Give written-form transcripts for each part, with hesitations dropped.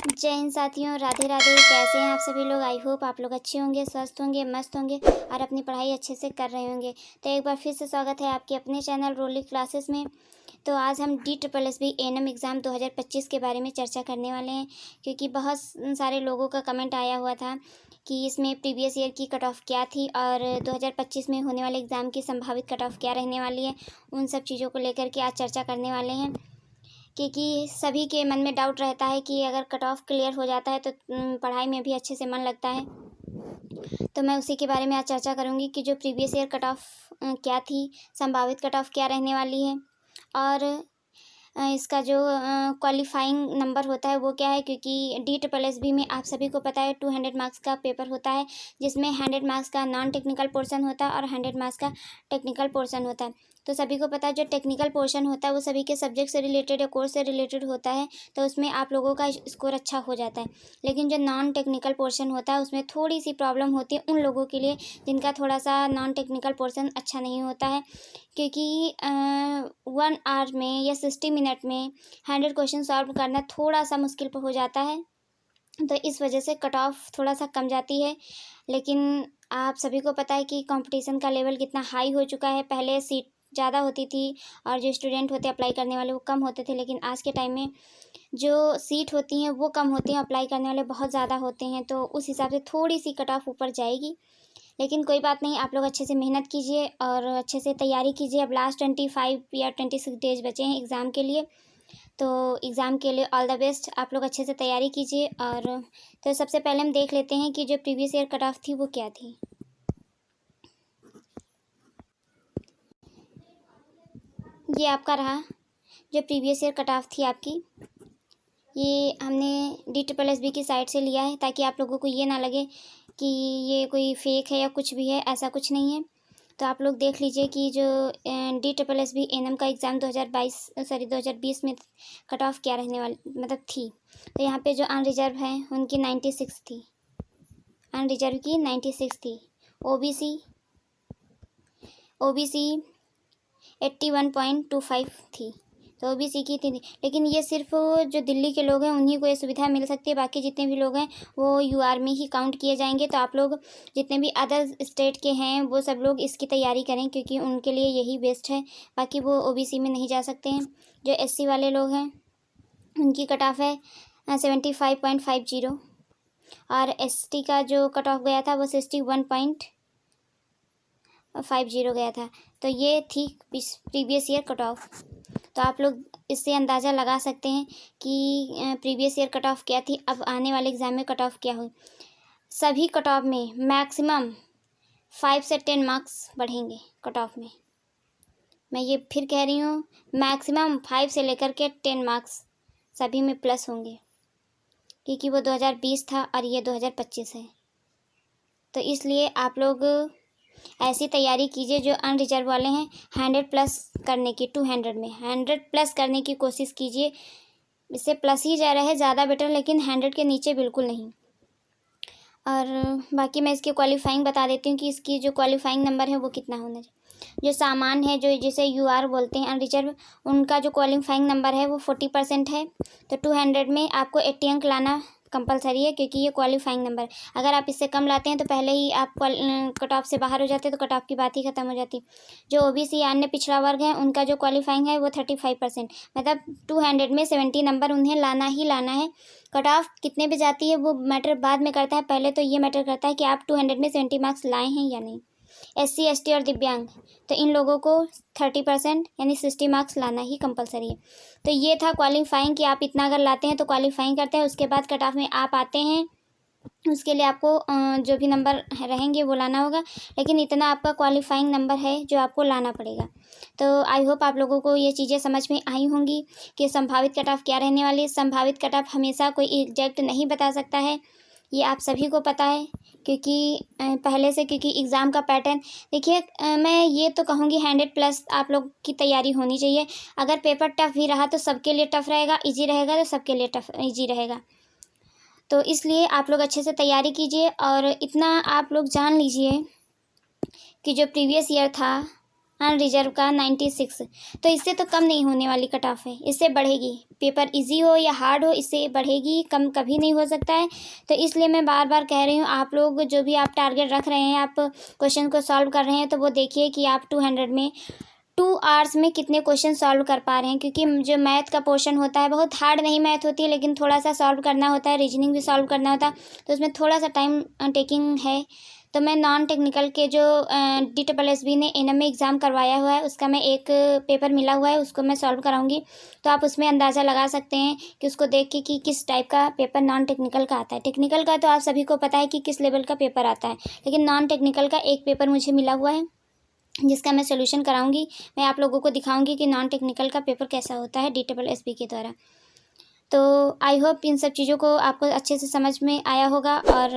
जय हिंद साथियों, राधे राधे। कैसे हैं आप सभी लोग? आई होप आप लोग अच्छे होंगे, स्वस्थ होंगे, मस्त होंगे और अपनी पढ़ाई अच्छे से कर रहे होंगे। तो एक बार फिर से स्वागत है आपके अपने चैनल रोली क्लासेस में। तो आज हम DSSB एएनएम एग्ज़ाम 2025 के बारे में चर्चा करने वाले हैं, क्योंकि बहुत सारे लोगों का कमेंट आया हुआ था कि इसमें प्रीवियस ईयर की कट ऑफ क्या थी और 2025 में होने वाले एग्ज़ाम की संभावित कट ऑफ क्या रहने वाली है। उन सब चीज़ों को लेकर के आज चर्चा करने वाले हैं, क्योंकि सभी के मन में डाउट रहता है कि अगर कट ऑफ क्लियर हो जाता है तो पढ़ाई में भी अच्छे से मन लगता है। तो मैं उसी के बारे में आज चर्चा करूँगी कि जो प्रीवियस ईयर कट ऑफ क्या थी, संभावित कट ऑफ क्या रहने वाली है और इसका जो क्वालिफाइंग नंबर होता है वो क्या है। क्योंकि DSSB में आप सभी को पता है 200 मार्क्स का पेपर होता है, जिसमें 100 मार्क्स का नॉन टेक्निकल पोर्शन होता है और 100 मार्क्स का टेक्निकल पोर्शन होता है। तो सभी को पता है जो टेक्निकल पोर्शन होता है वो सभी के सब्जेक्ट से रिलेटेड या कोर्स से रिलेटेड होता है, तो उसमें आप लोगों का स्कोर अच्छा हो जाता है। लेकिन जो नॉन टेक्निकल पोर्शन होता है उसमें थोड़ी सी प्रॉब्लम होती है उन लोगों के लिए जिनका थोड़ा सा नॉन टेक्निकल पोर्शन अच्छा नहीं होता है, क्योंकि 1 आवर में या 60 मिनट में 100 क्वेश्चन सॉल्व करना थोड़ा सा मुश्किल हो जाता है। तो इस वजह से कट ऑफ थोड़ा सा कम जाती है। लेकिन आप सभी को पता है कि कंपटीशन का लेवल कितना हाई हो चुका है। पहले सीट ज़्यादा होती थी और जो स्टूडेंट होते अप्लाई करने वाले वो कम होते थे, लेकिन आज के टाइम में जो सीट होती हैं वो कम होती हैं, अप्लाई करने वाले बहुत ज़्यादा होते हैं। तो उस हिसाब से थोड़ी सी कट ऑफ ऊपर जाएगी, लेकिन कोई बात नहीं। आप लोग अच्छे से मेहनत कीजिए और अच्छे से तैयारी कीजिए। अब लास्ट 25 या 26 डेज बचे हैं एग्ज़ाम के लिए, तो एग्ज़ाम के लिए ऑल द बेस्ट। आप लोग अच्छे से तैयारी कीजिए। और तो सबसे पहले हम देख लेते हैं कि जो प्रीवियस ईयर कट ऑफ थी वो क्या थी। ये आपका रहा जो प्रीवियस ईयर कट ऑफ थी आपकी। ये हमने DSSB की साइट से लिया है, ताकि आप लोगों को ये ना लगे कि ये कोई फेक है या कुछ भी है, ऐसा कुछ नहीं है। तो आप लोग देख लीजिए कि जो DSSB एएनएम का एग्ज़ाम 2020 में कट ऑफ क्या रहने वाली मतलब थी। तो यहाँ पे जो अनरिजर्व हैं उनकी 96 थी, अनरिजर्व की 96 थी। ओबीसी 81.25 थी, तो ओबीसी की थी। लेकिन ये सिर्फ जो दिल्ली के लोग हैं उन्हीं को ये सुविधा मिल सकती है, बाकी जितने भी लोग हैं वो यूआर में ही काउंट किए जाएंगे। तो आप लोग जितने भी अदर स्टेट के हैं वो सब लोग इसकी तैयारी करें, क्योंकि उनके लिए यही बेस्ट है। बाकी वो ओबीसी में नहीं जा सकते हैं। जो एससी वाले लोग हैं उनकी कट ऑफ है 75.50 और एसटी का जो कट ऑफ गया था वो 61.50 गया था। तो ये थी प्रीवियस ईयर कट ऑफ। तो आप लोग इससे अंदाज़ा लगा सकते हैं कि प्रीवियस ईयर कट ऑफ क्या थी, अब आने वाले एग्ज़ाम में कट ऑफ क्या हो। सभी कट ऑफ में मैक्सिमम 5 से 10 मार्क्स बढ़ेंगे कट ऑफ में। मैं ये फिर कह रही हूँ, मैक्सिमम 5 से लेकर के 10 मार्क्स सभी में प्लस होंगे, क्योंकि वो 2020 था और ये 2025 है। तो इसलिए आप लोग ऐसी तैयारी कीजिए जो अनरिजर्व वाले हैं 100 प्लस करने की, 200 में 100 प्लस करने की कोशिश कीजिए। इससे प्लस ही जा रहा है ज़्यादा बेटर, लेकिन 100 के नीचे बिल्कुल नहीं। और बाकी मैं इसके क्वालिफाइंग बता देती हूँ कि इसकी जो क्वालिफाइंग नंबर है वो कितना होना चाहिए। जो सामान है, जो जिसे यूआर बोलते हैं अनरिजर्व, उनका जो क्वालिफाइंग नंबर है वो 40% है। तो 200 में आपको 80 अंक लाना कंपलसरी है, क्योंकि ये क्वालिफाइंग नंबर। अगर आप इससे कम लाते हैं तो पहले ही आप कट ऑफ से बाहर हो जाते हैं, तो कट ऑफ की बात ही खत्म हो जाती। जो ओबीसी अन्य पिछड़ा वर्ग है उनका जो क्वालिफाइंग है वो 35%, मतलब 200 में 70 नंबर उन्हें लाना ही लाना है। कट ऑफ कितने पे जाती है वो मैटर बाद में करता है, पहले तो ये मैटर करता है कि आप 200 में 70 मार्क्स लाए हैं या नहीं। एससी एसटी और दिव्यांग, तो इन लोगों को 30% यानी 60 मार्क्स लाना ही कंपलसरी है। तो ये था क्वालिफाइंग कि आप इतना अगर लाते हैं तो क्वालिफाइंग करते हैं, उसके बाद कट ऑफ में आप आते हैं। उसके लिए आपको जो भी नंबर रहेंगे वो लाना होगा, लेकिन इतना आपका क्वालिफाइंग नंबर है जो आपको लाना पड़ेगा। तो आई होप आप लोगों को ये चीज़ें समझ में आई होंगी कि संभावित कट ऑफ क्या रहने वाली है। संभावित कट ऑफ हमेशा कोई एग्जैक्ट नहीं बता सकता है, ये आप सभी को पता है, क्योंकि पहले से, क्योंकि एग्ज़ाम का पैटर्न देखिए। मैं ये तो कहूँगी 100 प्लस आप लोग की तैयारी होनी चाहिए। अगर पेपर टफ भी रहा तो सबके लिए टफ रहेगा, इजी रहेगा तो सबके लिए टफ इजी रहेगा। तो इसलिए आप लोग अच्छे से तैयारी कीजिए। और इतना आप लोग जान लीजिए कि जो प्रीवियस ईयर था और रिजर्व का 96। तो इससे तो कम नहीं होने वाली कट ऑफ है, इससे बढ़ेगी। पेपर इजी हो या हार्ड हो, इससे बढ़ेगी, कम कभी नहीं हो सकता है। तो इसलिए मैं बार बार कह रही हूँ, आप लोग जो भी आप टारगेट रख रहे हैं, आप क्वेश्चन को सॉल्व कर रहे हैं, तो वो देखिए कि आप 200 में 2 आवर्स में कितने क्वेश्चन सॉल्व कर पा रहे हैं। क्योंकि जो मैथ का पोर्शन होता है, बहुत हार्ड नहीं मैथ होती है, लेकिन थोड़ा सा सॉल्व करना होता है, रीजनिंग भी सॉल्व करना होता है, तो उसमें थोड़ा सा टाइम टेकिंग है। तो मैं नॉन टेक्निकल के जो DSSB ने एनएमए एग्ज़ाम करवाया हुआ है, उसका मैं एक पेपर मिला हुआ है, उसको मैं सॉल्व कराऊंगी। तो आप उसमें अंदाज़ा लगा सकते हैं कि उसको देख के कि किस टाइप का पेपर नॉन टेक्निकल का आता है। टेक्निकल का तो आप सभी को पता है कि किस लेवल का पेपर आता है, लेकिन नॉन टेक्निकल का एक पेपर मुझे मिला हुआ है, जिसका मैं सोल्यूशन कराऊंगी। मैं आप लोगों को दिखाऊंगी कि नॉन टेक्निकल का पेपर कैसा होता है DSSB के द्वारा। तो आई होप इन सब चीज़ों को आपको अच्छे से समझ में आया होगा, और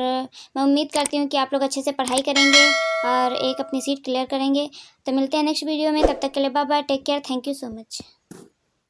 मैं उम्मीद करती हूँ कि आप लोग अच्छे से पढ़ाई करेंगे और एक अपनी सीट क्लियर करेंगे। तो मिलते हैं नेक्स्ट वीडियो में, तब तक के लिए bye bye, take care, thank you so much.